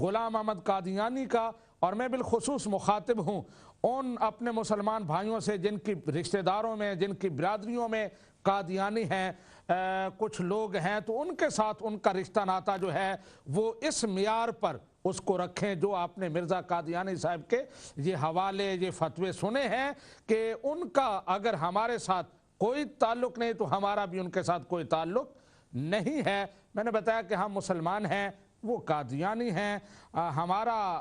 غلام احمد قادیانی کا، اور میں بالخصوص مخاطب ہوں ان اپنے مسلمان بھائیوں سے جن کی رشتہ داروں میں، جن کی برادریوں میں قادیانی ہیں، کچھ لوگ ہیں، تو ان کے ساتھ ان کا رشتہ ناتا جو ہے وہ اس معیار پر اس کو رکھیں جو آپ نے مرزا قادیانی صاحب کے یہ حوالے، یہ فتوے سنے ہیں، کہ ان کا اگر ہمارے ساتھ کوئی تعلق نہیں تو ہمارا بھی ان کے ساتھ کوئی تعلق نہیں ہے۔ میں نے بتایا کہ ہم مسلمان ہیں، وہ قادیانی ہیں، ہمارا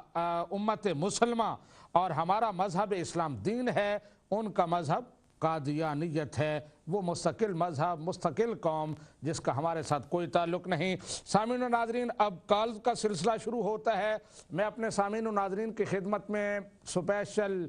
امت مسلمہ اور ہمارا مذہب اسلام دین ہے، ان کا مذہب قادیانیت ہے، وہ مستقل مذہب، مستقل قوم جس کا ہمارے ساتھ کوئی تعلق نہیں۔ سامعین و ناظرین، اب کالز کا سلسلہ شروع ہوتا ہے۔ میں اپنے سامعین و ناظرین کی خدمت میں اسپیشل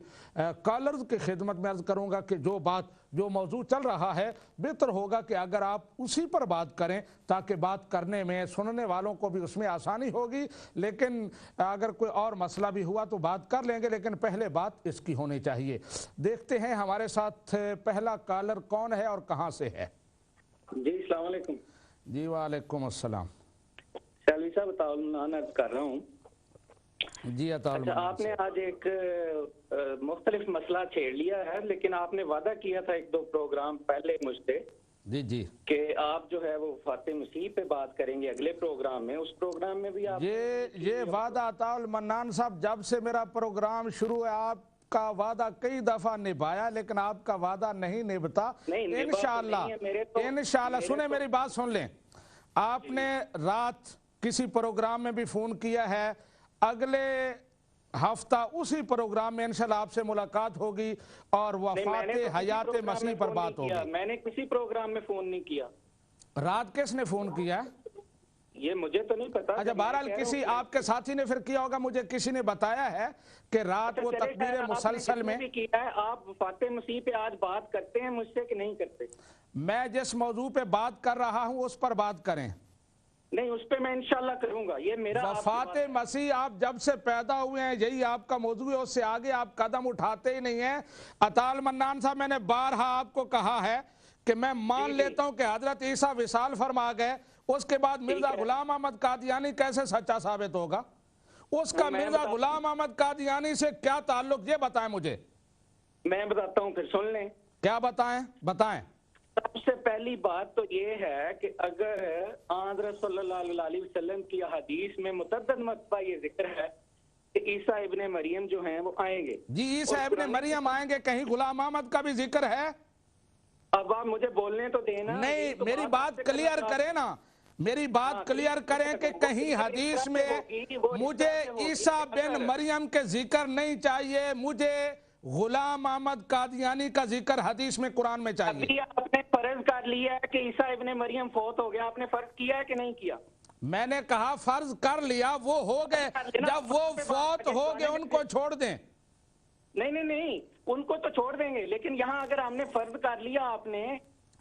کالرز کی خدمت میں عرض کروں گا کہ جو موضوع چل رہا ہے بہتر ہوگا کہ اگر آپ اسی پر بات کریں تاکہ بات کرنے میں سننے والوں کو بھی اس میں آسانی ہوگی، لیکن اگر کوئی اور مسئلہ بھی ہوا تو بات کر لیں گے، لیکن پہلے بات اس کی ہونی چاہیے۔ دیکھتے ہیں ہمارے ساتھ پہلا کالر کون ہے اور کہاں سے ہے۔ جی السلام علیکم۔ جی وعلیکم السلام۔ شالوی صاحب عطاءالمنان کر رہا ہوں۔ جی عطاءالمنان۔ آپ نے آج ایک مختلف مسئلہ چھیڑ لیا ہے، لیکن آپ نے وعدہ کیا تھا ایک دو پروگرام پہلے مجھ سے جی کہ آپ جو ہے وہ فاتح مسیح پہ بات کریں گے اگلے پروگرام میں۔ اس پروگرام میں بھی آپ یہ وعدہ عطاءالمنان صاحب جب سے میرا پروگرام شروع ہے آپ کا وعدہ کئی دفعہ نبھایا، لیکن آپ کا وعدہ نہیں نبھتا۔ انشاءاللہ سنیں میری بات سن لیں۔ آپ نے رات کسی پروگرام میں بھی فون کیا ہے، اگلے ہفتہ اسی پروگرام میں انشاءاللہ آپ سے ملاقات ہوگی اور وفات حیات مسیح پر بات ہوگی۔ میں نے کسی پروگرام میں فون نہیں کیا۔ رات کس نے فون کیا ہے؟ یہ مجھے تو نہیں پتا۔ اچھا بہرحال کسی آپ کے ساتھی نے پھر کیا ہوگا، مجھے کسی نے بتایا ہے کہ رات وہ تکبیر مسلسل میں آپ فاتح مسیح پہ آج بات کرتے ہیں مجھ سے کہ نہیں کرتے؟ میں جس موضوع پہ بات کر رہا ہوں اس پر بات کریں۔ نہیں، اس پہ میں انشاءاللہ کروں گا۔ یہ میرا وفات مسیح آپ جب سے پیدا ہوئے ہیں یہی آپ کا موضوع ہے، اس سے آگے آپ قدم اٹھاتے ہی نہیں ہیں۔ عطاءالمنان صاحب میں نے بارہا آپ کو کہا ہے کہ میں مان لیتا ہوں کہ حضرت عیسیٰ وصال فرما گئے، اس کے بعد مرزا غلام احمد قادیانی کیسے سچا ثابت ہوگا؟ اس کا مرزا غلام احمد قادیانی سے کیا تعلق، یہ بتائیں مجھے۔ میں بتاتا ہوں، پھر سن لیں۔ کیا بتائیں؟ سب سے پہلی بات تو یہ ہے کہ اگر حضرت صلی اللہ علیہ وسلم کی حدیث میں متعدد مرتبہ یہ ذکر ہے کہ عیسیٰ ابن مریم جو ہیں وہ آئیں گے۔ جی عیسیٰ ابن مریم آئیں گے، کہیں غلام احمد کا بھی ذکر ہے؟ اب آپ مجھے بولنے تو دینا۔ نہیں، میری بات کلیئر کریں نا، میری بات کلیئر کریں کہ کہیں حدیث میں مجھے عیسیٰ بن مریم کے ذکر نہیں چاہیے، مجھے غلام احمد قادیانی کا ذکر حدیث میں قرآن میں چاہیے۔ ابھی آپ نے فرض کر لیا ہے کہ عیسیٰ ابن مریم فوت ہو گیا، آپ نے فرض کیا ہے کہ نہیں کیا؟ میں نے کہا فرض کر لیا، وہ ہو گئے، جب وہ فوت ہو گئے ان کو چھوڑ دیں۔ نہیں، ان کو تو چھوڑ دیں گے، لیکن یہاں اگر ہم نے فرض کر لیا آپ نے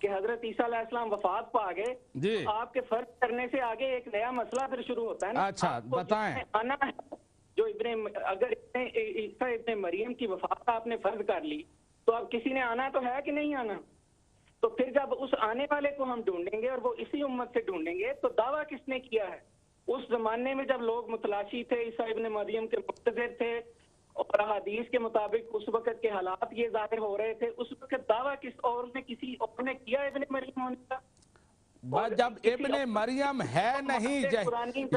کہ حضرت عیسیٰ علیہ السلام وفات پا گئے، تو آپ کے فرض کرنے سے آگے ایک نیا مسئلہ پھر شروع ہوتا ہے نا۔ اچھا بتائیں۔ آنا ہے جو اگر عیسیٰ ابن مریم کی وفات آپ نے فرض کر لی تو اب کسی نے آنا تو ہے کہ نہیں آنا؟ تو پھر جب اس آنے والے کو ہم ڈھونڈیں گے اور وہ اسی امت سے ڈھونڈیں گے تو دعویٰ کس نے کیا ہے؟ اس زمانے میں جب لوگ متلاشی تھے، عیسیٰ ابن مریم کے مقتدر تھے اور حدیث کے مطابق اس وقت کے حالات یہ ظاہر ہو رہے تھے، اس وقت دعویٰ کسی اور نے کیا ابن مریم ہونے کا؟ جب ابن مریم ہے نہیں،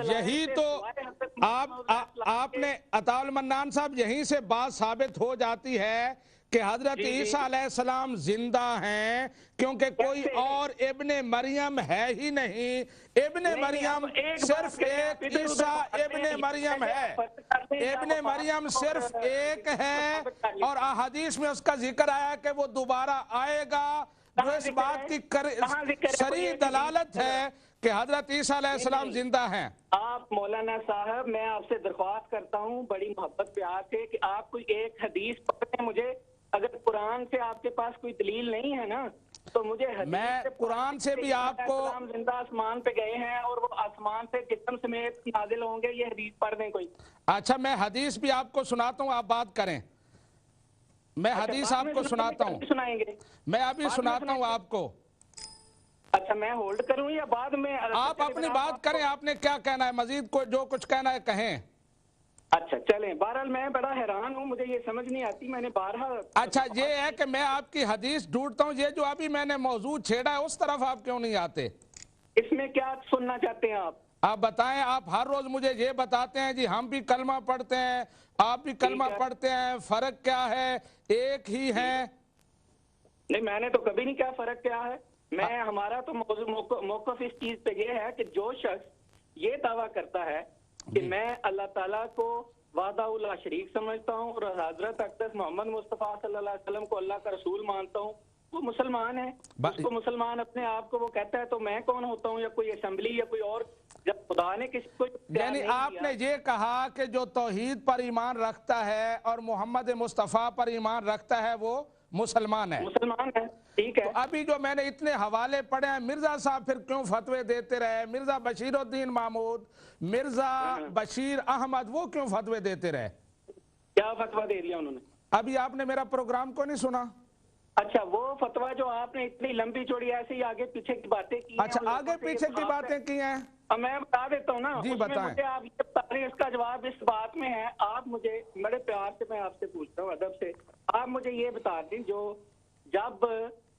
یہی تو آپ نے عطاءالمنان صاحب یہیں سے بات ثابت ہو جاتی ہے کہ حضرت عیسیٰ علیہ السلام زندہ ہیں، کیونکہ کوئی اور ابن مریم ہے ہی نہیں۔ ابن مریم صرف ایک عیسیٰ ابن مریم ہے، ابن مریم صرف ایک ہے، اور احادیث میں اس کا ذکر آیا کہ وہ دوبارہ آئے گا، جو اس بات کی صریح دلالت ہے کہ حضرت عیسیٰ علیہ السلام زندہ ہیں۔ آپ مولانا صاحب، میں آپ سے درخواست کرتا ہوں بڑی محبت پیار سے کہ آپ کوئی ایک حدیث پڑھیں مجھے۔ اگر قرآن سے آپ کے پاس کوئی دلیل نہیں ہے نا تو مجھے میں قرآن سے بھی آپ کو زندہ آسمان پہ گئے ہیں اور وہ آسمان سے جسم سمیت نازل ہوں گے، یہ حدیث پڑھ دیں کوئی۔ اچھا میں حدیث بھی آپ کو سناتا ہوں، آپ بات کریں۔ میں حدیث آپ کو سناتا ہوں، میں ابھی سناتا ہوں آپ کو۔ اچھا میں ہولڈ کروں یا بعد میں؟ آپ اپنی بات کریں، آپ نے کیا کہنا ہے، مزید جو کچھ کہنا ہے کہیں۔ اچھا چلیں، بہرحال میں بڑا حیران ہوں، مجھے یہ سمجھ نہیں آتی، میں نے بارہا اچھا یہ ہے کہ میں آپ کی حدیث ڈھونڈتا ہوں، یہ جو ابھی میں نے موضوع چھیڑا ہے اس طرف آپ کیوں نہیں آتے؟ اس میں کیا سننا چاہتے ہیں آپ بتائیں، آپ ہر روز مجھے یہ بتاتے ہیں جی ہم بھی کلمہ پڑھتے ہیں، آپ بھی کلمہ پڑھتے ہیں، فرق کیا ہے؟ ایک ہی ہے۔ نہیں، میں نے تو کبھی نہیں کہا فرق کیا ہے، ہمارا تو موقف اس چیز پہ یہ ہے کہ جو شخص یہ دعویٰ کرتا ہے کہ میں اللہ تعالیٰ کو وحدہ لا شریک سمجھتا ہوں اور حضرت اقدس محمد مصطفیٰ صلی اللہ علیہ وسلم کو اللہ کا رسول مانتا ہوں، وہ مسلمان ہے۔ اس کو مسلمان اپنے آپ کو وہ کہتا ہے تو میں کون ہوتا ہوں، یا کوئی اسمبلی یا کوئی اور، جب خدا نے کسی کو یعنی آپ نے یہ کہا کہ جو توحید پر ایمان رکھتا ہے اور محمد مصطفیٰ پر ایمان رکھتا ہے وہ مسلمان ہے، مسلمان ہے، ٹھیک ہے۔ تو ابھی جو میں نے اتنے حوالے پڑھے ہیں، مرزا صاحب پھر کیوں فتوے دیتے رہے؟ مرزا بشیر الدین محمود، مرزا بشیر احمد، وہ کیوں فتوے دیتے رہے؟ کیا فتویٰ دے دیا انہوں نے؟ ابھی آپ نے میرا پروگرام کو نہیں سنا؟ اچھا، وہ فتویٰ جو آپ نے اتنی لمبی چوڑی ایسے ہی آگے پیچھے کی باتیں کی ہیں، اچھا آگے پیچھے کی باتیں کی ہیں، میں بتا دیتا ہوں نا، جی اس میں بتائیں۔ مجھے آپ یہ بتا رہے ہیں، اس کا جواب اس بات میں ہے، آپ مجھے بڑے پیار سے میں آپ سے پوچھتا ہوں ادب سے، آپ مجھے یہ بتا دیں، جو جب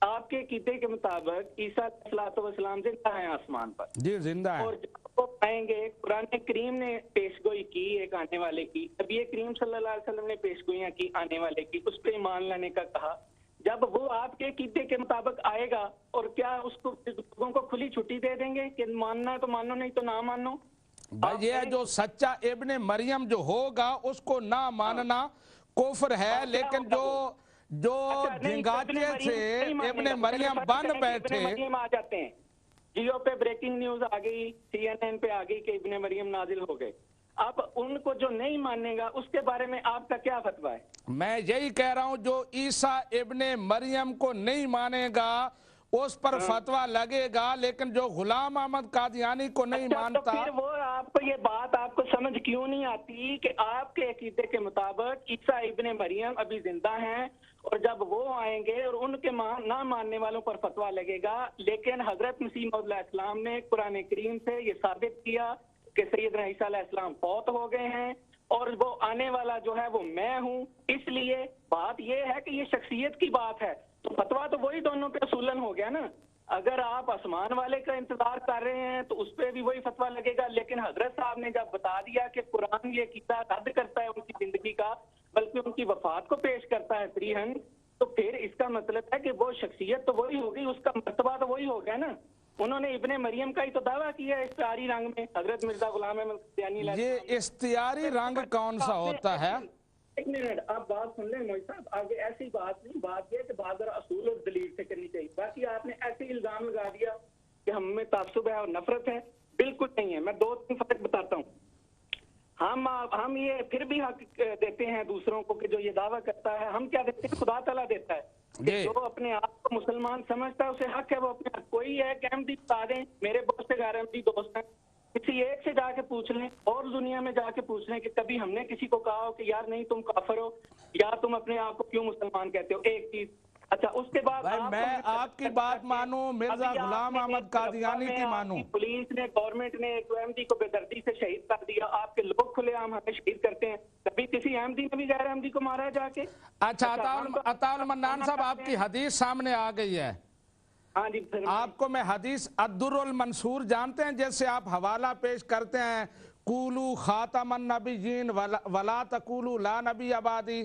آپ کے عقیدے کے مطابق عیسیٰ علیہ السلام زندہ ہیں آسمان پر، جی زندہ ہیں، اور جب وہ آئیں گے، قرآن کریم نے پیشگوئی کی ایک آنے والے کی، نبی کریم صلی اللہ علیہ وسلم نے پیشگوئیاں کی آنے والے کی، اس پہ ایمان لانے کا کہا، جب وہ آپ کے عقیدے کے مطابق آئے گا، اور کیا اس کو لوگوں کو کھلی چھٹی دے دیں گے کہ ماننا ہے تو مانو، نہیں تو نہ مانو؟ بھائی یہ جو سچا ابن مریم جو ہوگا اس کو نہ ماننا کفر ہے، لیکن جو جنگاچے سے ابن مریم بن بیٹھے، ابن مریم آ جاتے ہیں، جیو پہ بریکنگ نیوز آ گئی، CNN پہ آ گئی کہ ابن مریم نازل ہو گئے، اب ان کو جو نہیں مانے گا اس کے بارے میں آپ کا کیا فتویٰ ہے؟ میں یہی کہہ رہا ہوں جو عیسیٰ ابن مریم کو نہیں مانے گا اس پر فتویٰ لگے گا، لیکن جو غلام احمد قادیانی کو نہیں مانتا، تو پھر وہ آپ کو یہ بات آپ کو سمجھ کیوں نہیں آتی کہ آپ کے عقیدے کے مطابق عیسیٰ ابن مریم ابھی زندہ ہیں، اور جب وہ آئیں گے اور ان کے نہ ماننے والوں پر فتویٰ لگے گا، لیکن حضرت مسیح موعود علیہ السلام نے قرآن کریم سے یہ ثابت کیا کہ سیدنا عیسیٰ علیہ السلام فوت ہو گئے ہیں اور وہ آنے والا جو ہے وہ میں ہوں، اس لیے بات یہ ہے کہ یہ شخصیت کی بات ہے، تو فتویٰ تو وہی دونوں پہ اصولاً ہو گیا نا۔ اگر آپ آسمان والے کا انتظار کر رہے ہیں تو اس پہ بھی وہی فتویٰ لگے گا، لیکن حضرت صاحب نے جب بتا دیا کہ قرآن یہ عقیدہ رد کرتا ہے ان کی زندگی کا، بلکہ ان کی وفات کو پیش کرتا ہے فری ہینڈ، تو پھر اس کا مطلب ہے کہ وہ شخصیت تو وہی ہوگی، اس کا مرتبہ تو وہی ہو گیا نا۔ انہوں نے ابن مریم کا ہی تو دعویٰ کیا ہے اشتہاری رنگ میں، حضرت مرزا غلام احمد قادیانی علیہ السلام۔ یہ اشتہاری رنگ کون سا ہوتا ہے؟ ایک منٹ آپ بات سن لیں موئی صاحب، آگے ایسی بات نہیں، بات یہ کہ بات ذرا اصول اور دلیل سے کرنی چاہیے، باقی آپ نے ایسے الزام لگا دیا کہ ہم میں تعصب ہے اور نفرت ہے، بالکل نہیں ہے۔ میں 2-3 فرق بتاتا ہوں۔ ہم یہ پھر بھی حق دیتے ہیں دوسروں کو کہ جو یہ دعویٰ کرتا ہے، ہم کیا دیتے ہیں؟ خدا تعالیٰ دیتا ہے کہ جو اپنے آپ کو مسلمان سمجھتا ہے اسے حق ہے وہ اپنے کوئی ہے کہ احمدی بتا دیں، میرے بہت سے غیر احمدی دوست ہیں، کسی ایک سے جا کے پوچھ لیں اور دنیا میں جا کے پوچھ لیں کہ کبھی ہم نے کسی کو کہا ہو کہ یار نہیں تم کافر ہو یا تم اپنے آپ کو کیوں مسلمان کہتے ہو، ایک چیز۔ اچھا اس کے بعد میں آپ کی بات مانوں، مرزا غلام احمد قادیانی کی مانوں، پولیس نے گورنمنٹ نے ایک احمدی کو بے دردی سے شہید کر دیا، آپ کے لوگ کھلے عام ہمیں شہید کرتے ہیں، کبھی کسی احمدی نے بھی غیر احمدی کو مارا جا کے؟ اچھا عطا المنان صاحب آپ کی حدیث سامنے آ گئی ہے، ہاں جی، آپ کو میں حدیث الدر المنصور جانتے ہیں، جیسے آپ حوالہ پیش کرتے ہیں قولو خاتم النبیین ولا تقولو لا نبی آبادی،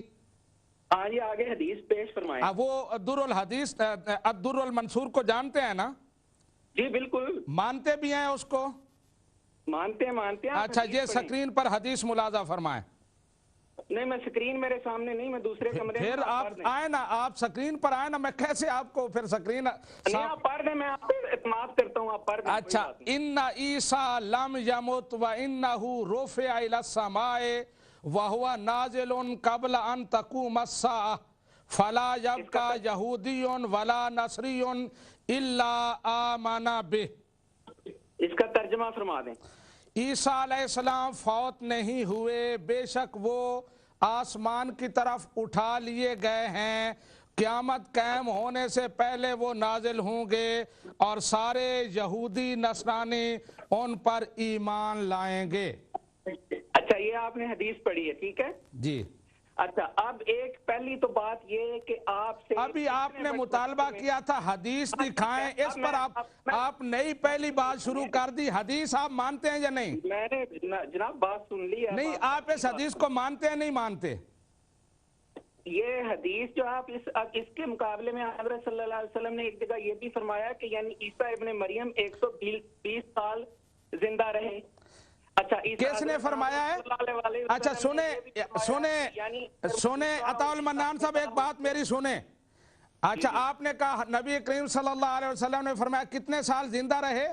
ہاں جی آگے حدیث پیش فرمائیں۔ وہ الدر المنصور کو جانتے ہیں نا؟ جی بالکل مانتے بھی ہیں اس کو؟ مانتے ہیں۔ اچھا یہ سکرین پر حدیث ملاحظہ فرمائیں۔ نہیں میں سکرین میرے سامنے نہیں، میں دوسرے کمرے میں، پھر آپ آئے نا، آپ سکرین پر آئے نا، میں کیسے آپ کو پھر سکرین نہیں آپ پڑھ دیں، میں آپ پہ اعتماد کرتا ہوں، آپ پڑھ دیں۔ اچھا ان عیسیٰ لم یمت و انہ رفع الی السماء وہو نازل قبل ان تقوم الساعہ فلا یبقى یہودی ولا نصری الا آمن بہ۔ اس کا ترجمہ فرما دیں۔ عیسیٰ علیہ السلام فوت نہیں ہوئے، بے شک وہ آسمان کی طرف اٹھا لیے گئے ہیں، قیامت قائم ہونے سے پہلے وہ نازل ہوں گے اور سارے یہودی نصرانی ان پر ایمان لائیں گے۔ اچھا یہ آپ نے حدیث پڑھی ہے، ٹھیک ہے جی اچھا اب ایک پہلی تو بات یہ ہے کہ آپ سے ابھی آپ نے مطالبہ کیا تھا حدیث دکھائیں، اس پر آپ نئی پہلی بات شروع کر دی. حدیث آپ مانتے ہیں یا نہیں؟ میں نے جناب بات سن لی ہے. نہیں، آپ اس حدیث کو مانتے ہیں نہیں مانتے؟ یہ حدیث جو آپ اس کے مقابلے میں حضرت صلی اللہ علیہ وسلم نے ایک جگہ یہ بھی فرمایا کہ یعنی عیسیٰ ابن مریم 120 سال زندہ رہے. اچھا کس نے فرمایا ہے؟ اچھا سنیں عطا المنان صاحب ایک بات میری سنیں. اچھا آپ نے کہا نبی کریم صلی اللہ علیہ وسلم نے فرمایا کتنے سال زندہ رہے؟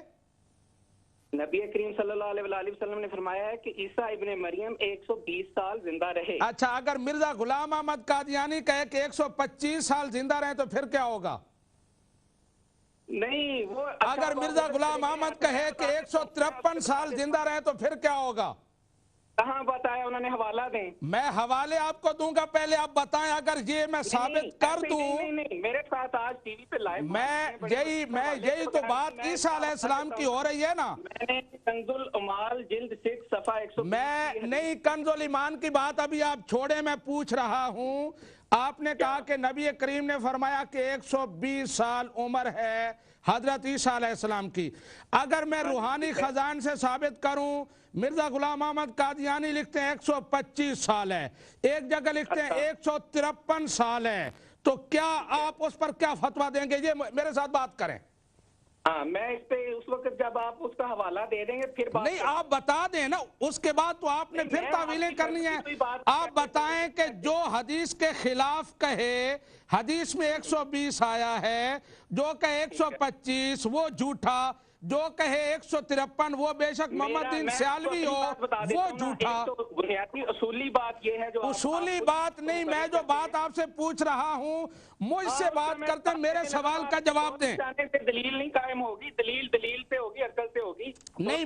نبی کریم صلی اللہ علیہ وسلم نے فرمایا ہے کہ عیسیٰ ابن مریم 120 سال زندہ رہے. اچھا اگر مرزا غلام احمد قادیانی کہے کہ 125 سال زندہ رہے تو پھر کیا ہوگا؟ نہیں وہ اگر مرزا غلام احمد کہے کہ 153 سال زندہ رہے تو پھر کیا ہوگا؟ کہاں بتایا انہوں نے؟ حوالہ دیں. میں حوالے آپ کو دوں گا، پہلے آپ بتائیں. اگر یہ میں ثابت کر دوں میرے ساتھ آج ٹی وی پہ لائیو میں یہی تو بات عیسیٰ علیہ السلام کی ہو رہی ہے نا. میں نے کنز العمال جلد 6 صفحہ 100 میں نہیں کنز الایمان کی بات ابھی آپ چھوڑے، میں پوچھ رہا ہوں. آپ نے کہا کہ نبی کریم نے فرمایا کہ 120 سال عمر ہے حضرت عیسیٰ علیہ السلام کی. اگر میں روحانی خزان سے ثابت کروں، مرزا غلام احمد قادیانی لکھتے ہیں 125 سال ہے، ایک جگہ لکھتے ہیں 153 سال ہے، تو کیا آپ اس پر کیا فتویٰ دیں گے؟ یہ میرے ساتھ بات کریں. ہاں میں اس پہ اس وقت جب آپ اس کا حوالہ دے دیں گے پھر بات نہیں آپ بتا دیں نا، اس کے بعد تو آپ نے پھر تعویلیں کرنی ہیں. آپ بتائیں کہ جو حدیث کے خلاف کہے، حدیث میں 120 آیا ہے، جو کہے 125 وہ جھوٹا، جو کہے 153 وہ بے شک محمد دین سیالوی ہو وہ جھوٹا. بنیادی اصولی بات یہ ہے جو اصولی بات نہیں، میں جو بات آپ سے پوچھ رہا ہوں مجھ سے بات کرتے ہیں، میرے سوال کا جواب دیں. دلیل نہیں قائم ہوگی، دلیل پہ ہوگی، عقل پہ ہوگی. نہیں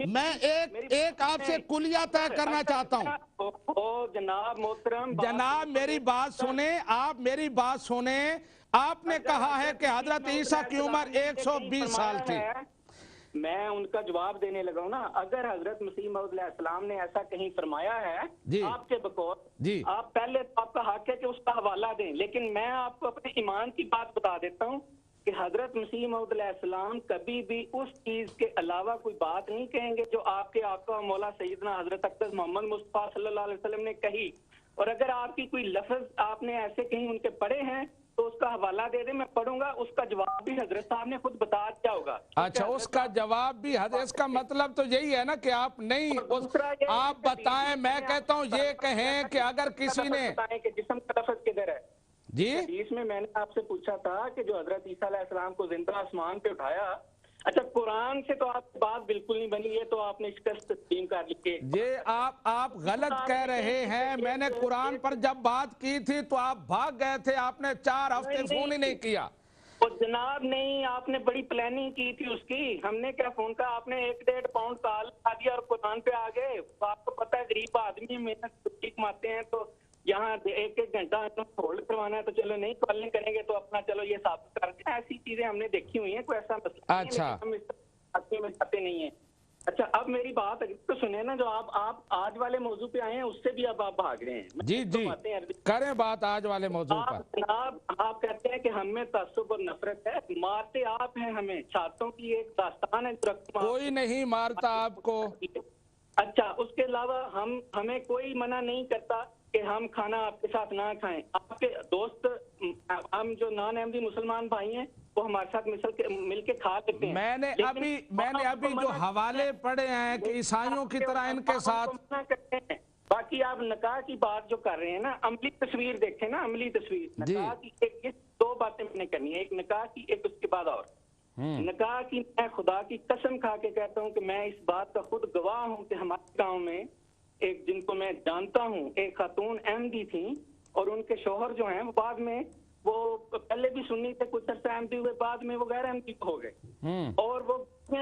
میں ایک آپ سے کلیہ طے کرنا چاہتا ہوں. جناب محترم جناب میری بات سنیں، آپ میری بات سنیں. آپ نے کہا ہے کہ حضرت عیسیٰ کی عمر 120 سال تھی. میں ان کا جواب دینے لگا ہوں نا. اگر حضرت مسیح موعود علیہ السلام نے ایسا کہیں فرمایا ہے آپ کے بقول، آپ پہلے تو آپ کا حق ہے کہ اس کا حوالہ دیں، لیکن میں آپ کو اپنے ایمان کی بات بتا دیتا ہوں کہ حضرت مسیح موعود علیہ السلام کبھی بھی اس چیز کے علاوہ کوئی بات نہیں کہیں گے جو آپ کے آقا و مولا سیدنا حضرت اقدس محمد مصطفیٰ صلی اللہ علیہ وسلم نے کہی. اور اگر آپ کی کوئی لفظ آپ نے ایسے کہیں ان کے پڑھے ہیں تو اس کا حوالہ دے دیں، میں پڑھوں گا. اس کا جواب بھی حضرت صاحب نے خود بتا دیا ہوگا. اچھا اس کا جواب بھی حدیث کا مطلب تو یہی ہے نا کہ آپ نہیں آپ بتائیں. میں کہتا ہوں یہ کہیں کہ اگر کسی نے کہ جسم کا لفظ کدھر ہے جی حدیث میں نے آپ سے پوچھا تھا کہ جو حضرت عیسیٰ علیہ السلام کو زندہ آسمان پہ اٹھایا. اچھا قرآن سے تو آپ بات بالکل نہیں بنی، یہ تو آپ نے شکست تسلیم کر لی. یہ آپ غلط کہہ رہے ہیں. میں نے قرآن پر جب بات کی تھی تو آپ بھاگ گئے تھے، آپ نے 4 ہفتے فون ہی نہیں کیا. جناب نہیں، آپ نے بڑی پلاننگ کی تھی اس کی. ہم نے کیا فون کا، آپ نے 1.5 پاؤنڈ کال کھا دیا اور قرآن پہ آ گئے. آپ کو پتہ ہے غریب آدمی محنت کماتے ہیں تو یہاں 1 گھنٹہ ہولڈ کروانا ہے تو چلو نہیں کالنگ کریں گے تو اپنا چلو یہ ثابت کرتے ہیں. ایسی چیزیں ہم نے دیکھی ہوئی ہیں، کوئی ایسا مسئلہ نہیں ہے، ہم اس میں جاتے نہیں ہیں. اچھا اب میری بات تو سنیں نا، جو آپ آج والے موضوع پہ آئے ہیں اس سے بھی اب آپ بھاگ رہے ہیں. جی کریں بات آج والے موضوع پر. جناب آپ کہتے ہیں کہ ہم میں تعصب اور نفرت ہے، مارتے آپ ہیں ہمیں. چھاتوں کی ایک داستان ہے. کوئی نہیں مارتا آپ کو. اچھا اس کے علاوہ ہمیں کوئی منع نہیں کرتا کہ ہم کھانا آپ کے ساتھ نہ کھائیں. آپ کے دوست ہم جو نان احمدی مسلمان بھائی ہیں وہ ہمارے ساتھ مل کے کھا لیتے ہیں. میں نے ابھی جو حوالے پڑھے ہیں کہ عیسائیوں کی طرح ان کے ساتھ. باقی آپ نکاح کی بات جو کر رہے ہیں نا، عملی تصویر دیکھیں نا، عملی تصویر. نکاح کی ایک 2 باتیں میں نے کرنی ہے، ایک نکاح کی، ایک اس کے بعد اور نکاح کی. میں خدا کی قسم کھا کے کہتا ہوں کہ میں اس بات کا خود گواہ ہوں کہ ہمارے گاؤں میں ایک جن کو میں جانتا ہوں، ایک خاتون احمدی تھیں اور ان کے شوہر جو ہیں وہ بعد میں وہ پہلے بھی سنی تھے، کچھ عرصہ احمدی ہوئے، بعد میں وہ غیر احمدی ہو گئے. اور وہ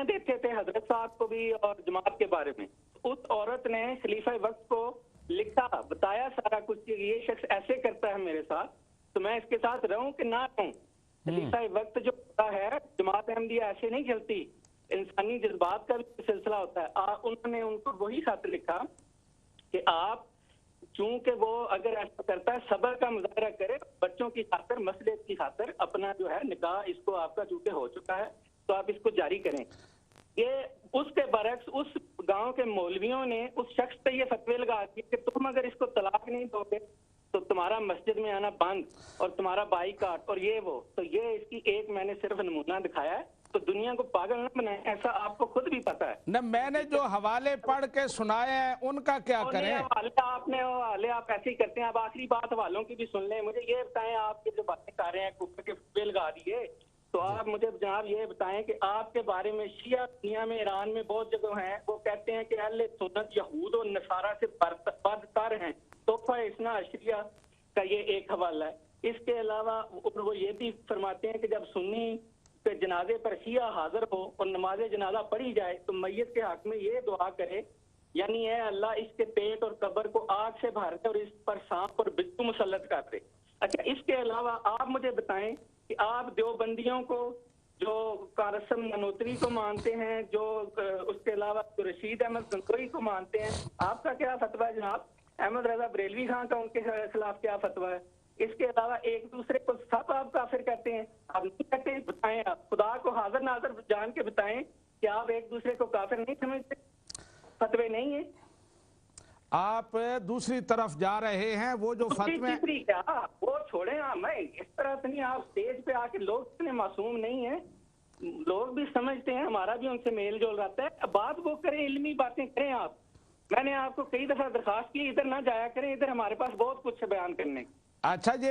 دیتے تھے حضرت صاحب کو بھی اور جماعت کے بارے میں. اس عورت نے خلیفہ وقت کو لکھا، بتایا سارا کچھ کہ یہ شخص ایسے کرتا ہے میرے ساتھ، تو میں اس کے ساتھ رہوں کہ نہ رہوں. خلیفہ وقت جو ہوتا ہے، جماعت احمدیہ ایسے نہیں چلتی، انسانی جذبات کا بھی سلسلہ ہوتا ہے. انہوں نے ان کو وہی خط لکھا کہ آپ چونکہ وہ اگر ایسا کرتا ہے صبر کا مظاہرہ کرے، بچوں کی خاطر، مصلحت کی خاطر اپنا جو ہے نکاح اس کو آپ کا چونکہ ہو چکا ہے تو آپ اس کو جاری کریں. یہ اس کے برعکس اس گاؤں کے مولویوں نے اس شخص پہ یہ فتوی لگا دیے کہ تم اگر اس کو طلاق نہیں دو گے تو تمہارا مسجد میں آنا بند اور تمہارا بائی کاٹ اور یہ وہ. تو یہ اس کی ایک میں نے صرف نمونہ دکھایا ہے، تو دنیا کو پاگل نہ بنائیں، ایسا آپ کو خود بھی پتا ہے. نہ میں نے جو حوالے پڑھ کے سنائے ہیں ان کا کیا کریں؟ آپ نے حوالے آپ ایسے ہی کرتے ہیں. اب آخری بات حوالوں کی بھی سن لیں. مجھے یہ بتائیں، آپ کے جو باتیں کر رہے ہیں کفر کے فتوے لگا دیے، تو آپ مجھے جناب یہ بتائیں کہ آپ کے بارے میں شیعہ دنیا میں، ایران میں بہت جگہ ہیں، وہ کہتے ہیں کہ اہل سنت یہود و نصارہ سے بدتر ہیں. تحفہ اثنا عشریہ کا یہ ایک حوالہ ہے. اس کے علاوہ وہ یہ بھی فرماتے ہیں کہ جب سنی کہ جنازے پر شیعہ حاضر ہو اور نماز جنازہ پڑھی جائے تو میت کے حق میں یہ دعا کرے، یعنی اے اللہ اس کے پیٹ اور قبر کو آگ سے بھر دے اور اس پر سانپ اور بچھو مسلط کر دے. اچھا، اس کے علاوہ آپ مجھے بتائیں کہ آپ دیوبندیوں کو، جو قاسم نانوتوی کو مانتے ہیں، جو اس کے علاوہ رشید احمد گنگوئی کو مانتے ہیں، آپ کا کیا فتویٰ ہے جناب؟ احمد رضا بریلوی خان کا ان کے خلاف کیا فتویٰ ہے؟ اس کے علاوہ ایک دوسرے کو سب آپ کافر کہتے ہیں. آپ نہیں کہتے؟ بتائیں، آپ خدا کو حاضر ناظر جان کے بتائیں کہ آپ ایک دوسرے کو کافر نہیں سمجھتے؟ فتوے نہیں ہیں. آپ دوسری طرف جا رہے ہیں. وہ جو فتوے کیا وہ چھوڑیں، میں اس طرح سے نہیں. آپ اسٹیج پہ آ کے، لوگ اتنے معصوم نہیں ہیں، لوگ بھی سمجھتے ہیں، ہمارا بھی ان سے میل جول رہتا ہے. بات وہ کریں، علمی باتیں کریں. آپ، میں نے آپ کو کئی دفعہ درخواست کی ادھر نہ جایا کریں، ادھر ہمارے پاس بہت کچھ بیان کرنے. اچھا جی،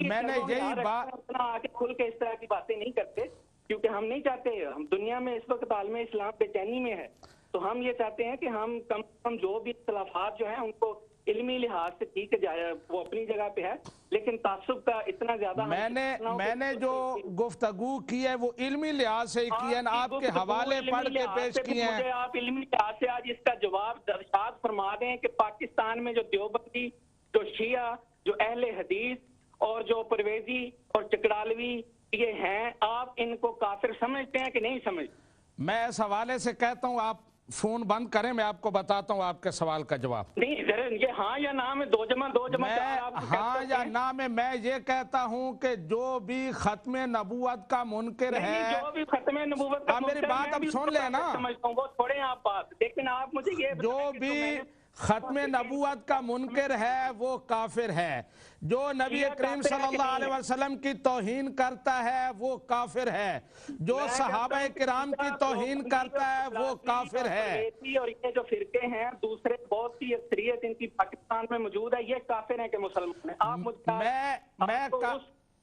میں نے یہی بات آ کے کھل کے اس طرح کی باتیں نہیں کرتے، کیونکہ ہم نہیں چاہتے. ہم دنیا میں اس وقت عالم اسلام بے چینی میں ہے، تو ہم یہ چاہتے ہیں کہ ہم کم از کم جو بھی اختلافات جو ہیں ان کو علمی لحاظ سے ٹھیک جائے، وہ اپنی جگہ پہ ہے، لیکن تعصب کا اتنا زیادہ میں نے جو گفتگو کی ہے وہ علمی لحاظ سے کی ہے، آپ کے حوالے پڑھ کے پیش کیے ہیں. مجھے آپ علمی لحاظ سے آج اس کا جواب درشاد فرما دیں کہ پاکستان میں جو دیوبندی، جو شیعہ، جو اہل حدیث اور جو پرویزی اور چکڑالوی یہ ہیں، آپ ان کو کافر سمجھتے ہیں کہ نہیں سمجھتے؟ میں اس حوالے سے کہتا ہوں آپ فون بند کریں، میں آپ کو بتاتا ہوں آپ کے سوال کا جواب. نہیں، یہ ہاں یا نہ میں 2 جمع 2 جمع 4 ہاں یا نہ میں یہ کہتا ہوں کہ جو بھی ختم نبوت کا منکر ہے، جو بھی ختم نبوت کا میری بات اب سن لیں نا، سمجھتا ہوں وہ چھوڑیں آپ بات، لیکن آپ مجھے یہ جو بھی ختم نبوت کا منکر ہے وہ کافر ہے. جو نبی کریم صلی اللہ علیہ وسلم کی توہین کرتا ہے وہ کافر ہے. جو صحابہ کرام کی توہین کرتا ہے وہ کافر ہے. اور یہ جو فرقے ہیں دوسرے، بہت سی اکثریت ان کی پاکستان میں موجود ہے، یہ کافر ہیں کہ مسلمان ہیں.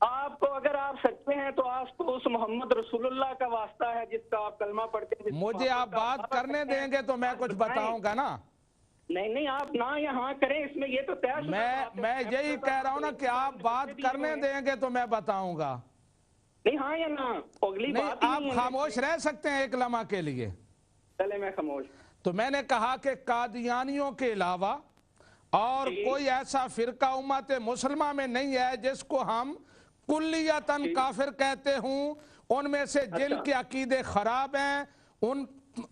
آپ کو اگر آپ سچے ہیں تو آپ کو اس محمد رسول اللہ کا واسطہ ہے جس کا آپ کلمہ پڑھتے ہیں. مجھے آپ بات کرنے دیں گے تو میں کچھ بتاؤں گا نا. نہیں، آپ نہ یہاں کریں، اس میں یہ تو طے شدہ بات ہے. میں یہی کہہ رہا ہوں نا کہ آپ بات کرنے دیں گے تو میں بتاؤں گا. نہیں، ہاں یا نہ، اگلی بات. آپ خاموش رہ سکتے ہیں ایک لمحہ کے لیے؟ چلے میں خاموش. تو میں نے کہا کہ قادیانیوں کے علاوہ اور کوئی ایسا فرقہ امت مسلمہ میں نہیں ہے جس کو ہم کلیتاً کافر کہتے ہوں. ان میں سے جن کے عقیدے خراب ہیں،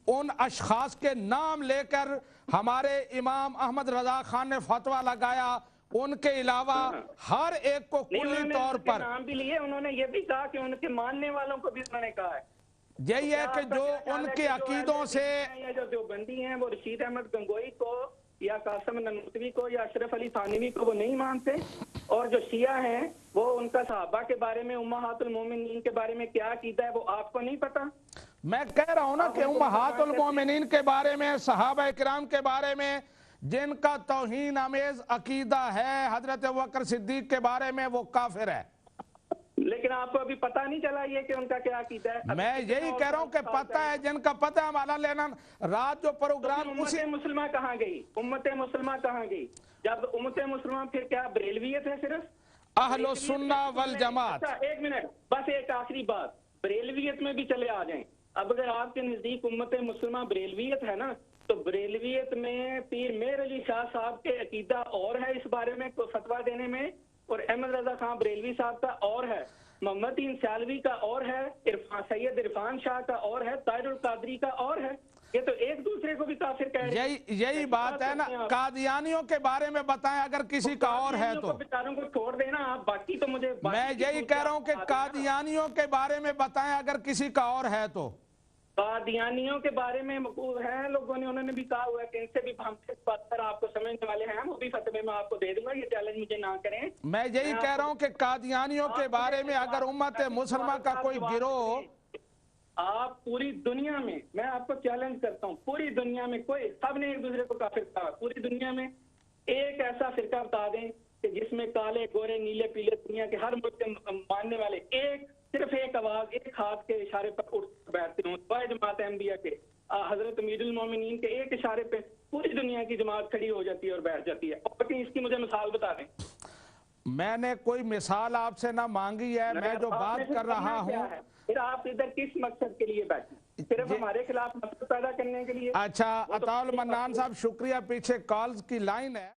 ان اشخاص کے نام لے کر ہمارے امام احمد رضا خان نے فتویٰ لگایا. ان کے علاوہ ہر ایک کو کلی طور پر نام بھی لیے. انہوں نے یہ بھی کہا کہ ان کے ماننے والوں کو بھی انہوں نے کہا ہے. یہی ہے کہ جو ان کے عقیدوں سے، جو دیوبندی ہیں وہ رشید احمد گنگوئی کو یا قاسم نانوتوی کو یا اشرف علی تھانوی کو وہ نہیں مانتے، اور جو شیعہ ہیں وہ ان کا صحابہ کے بارے میں، امہات المومنین کے بارے میں کیا عقیدہ ہے وہ آپ کو نہیں پتا. میں کہہ رہا ہوں نا کہ امہات المومنین کے بارے میں، صحابہ کرام کے بارے میں جن کا توہین آمیز عقیدہ ہے، حضرت ابوبکر صدیق کے بارے میں، وہ کافر ہے. لیکن آپ کو ابھی پتہ نہیں چلا یہ کہ ان کا کیا عقیدہ ہے. میں یہی کہہ رہا ہوں کہ پتہ ہے، جن کا پتہ ہے ہمارا لینا. رات جو پروگرام امت مسلمہ کہاں گئی؟ امت مسلمہ کہاں گئی؟ جب امت مسلمہ پھر کیا بریلویت ہے صرف؟ اہل السنہ والجماعت. ایک منٹ، بس ایک آخری بات، بریلویت میں بھی چلے آ جائیں. اب اگر آپ کے نزدیک امت مسلمہ بریلویت ہے نا، تو بریلویت میں پیر مہر علی شاہ صاحب کے عقیدہ اور ہے اس بارے میں فتویٰ دینے میں، اور احمد رضا خان بریلوی صاحب کا اور ہے، محمد سیالوی کا اور ہے، سید عرفان شاہ کا اور ہے، طاہر القادری کا اور ہے. یہ تو ایک دوسرے کو بھی کافر کہہ رہے ہیں. یہی بات ہے نا. قادیانیوں کے بارے میں بتائیں اگر کسی کا اور ہے تو. بیچاروں کو چھوڑ دینا آپ, باقی تو مجھے میں یہی کہہ رہا ہوں کہ قادیانیوں کے بارے میں بتائیں اگر کسی کا اور ہے تو. قادیانیوں کے بارے میں ہیں لوگوں نے, انہوں نے بھی کہا ہوا ہے کہ ان سے بھی ہم بات کر آپ کو سمجھنے والے ہیں, وہ بھی فتوے میں آپ کو دے دوں گا, یہ چیلنج مجھے نہ کریں. میں یہی کہہ رہا ہوں کہ قادیانیوں کے بارے میں اگر امت مسلمہ کا کوئی گروہ, آپ پوری دنیا میں, میں آپ کو چیلنج کرتا ہوں, پوری دنیا میں کوئی, سب نے ایک دوسرے کو کافر کہا, پوری دنیا میں ایک ایسا فرقہ بتا دیں کہ جس میں کالے گورے نیلے پیلے دنیا کے ہر ملک کے ماننے والے صرف ایک آواز, ایک ہاتھ کے اشارے پر اٹھ بیٹھتے ہوں. سوائے جماعت احمدیہ کے, حضرت امیر المومنین کے ایک اشارے پہ پوری دنیا کی جماعت کھڑی ہو جاتی ہے اور بیٹھ جاتی ہے. اور اس کی مجھے مثال بتا دیں. میں نے کوئی مثال آپ سے نہ مانگی ہے, میں جو بات کر رہا ہوں. پھر آپ ادھر کس مقصد کے لیے بیٹھیں؟ صرف ہمارے خلاف مقصد پیدا کرنے کے لیے. اچھا عطا المنان صاحب شکریہ, پیچھے کالز کی لائن ہے.